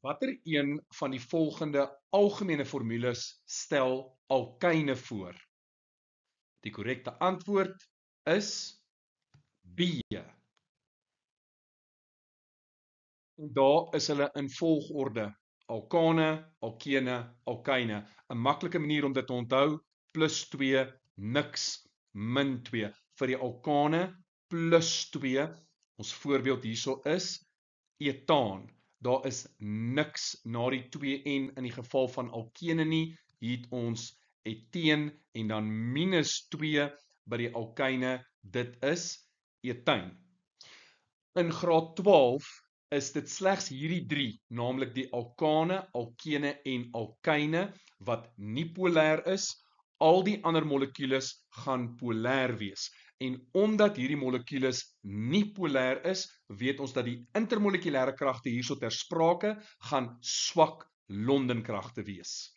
Watter een van die volgende algemene formules stel alkyne voor? Die korrekte antwoord is B. En daar is hulle in volgorde. Alkane, alkene, alkyne. 'n Maklike manier om dit te onthou, plus 2, niks, min 2. Vir die alkane, plus 2. Ons voorbeeld hierso is etaan. Daar is niks na die 2N in die geval van alkene nie. Hier het ons eteen en dan minus 2 by die alkyne. Dit is etyn. In graad 12 is dit slegs hierdie 3, naamlik die alkane, alkene en alkyne, wat nie polêr is. Al die ander molekules gaan polêr wees. En omdat hierdie molekules nie polêr is, weet ons dat die intermolekulêre kragte hierso ter sprake gaan swak Londenkragte wees.